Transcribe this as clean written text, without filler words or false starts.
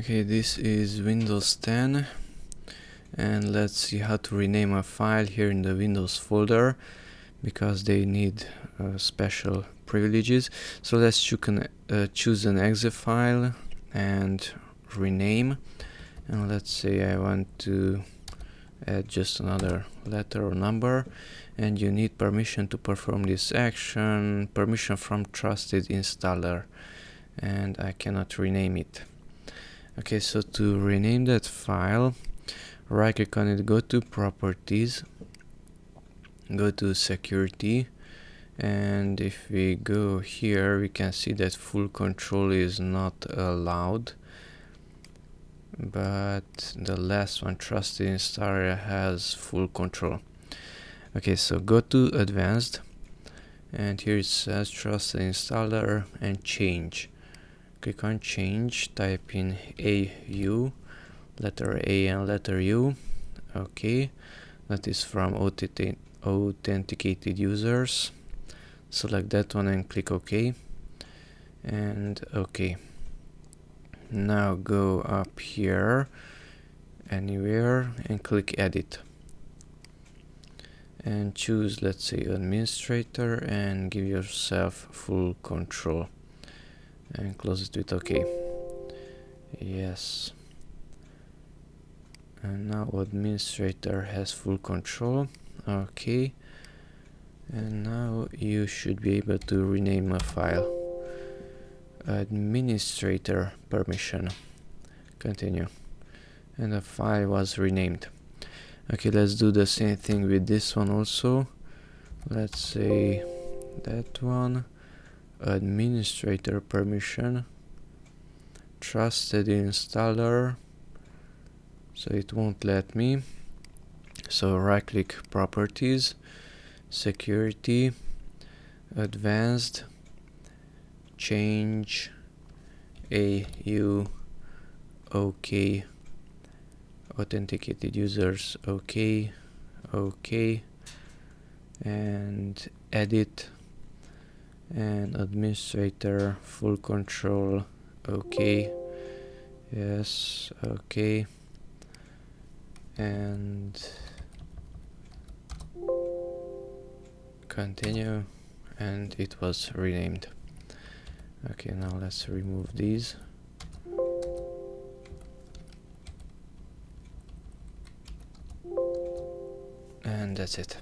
Okay, this is Windows 10, and let's see how to rename a file here in the Windows folder, because they need special privileges. So let's choose an exe file and rename, and let's say I want to add just another letter or number, and you need permission to perform this action, permission from TrustedInstaller, and I cannot rename it. Okay, so to rename that file, right click on it, go to properties, go to security, and if we go here we can see that full control is not allowed, but the last one, TrustedInstaller, has full control. Okay, so go to advanced, and here it says TrustedInstaller and change. Click on change, type in AU, letter A and letter U. Okay, that is from authenticated users. Select that one and click OK, and OK. Now go up here anywhere and click edit, and choose, let's say, administrator, and give yourself full control, and close it with OK. Yes, and now administrator has full control. OK, and now you should be able to rename a file. Administrator permission, continue, and the file was renamed. Okay, let's do the same thing with this one also. Let's say that one, administrator permission, TrustedInstaller, so it won't let me. So right click properties, security, advanced, change, AU, OK, authenticated users, OK, OK, and edit, and administrator full control, OK, yes, OK, and continue, and it was renamed. Okay, now let's remove these. And that's it.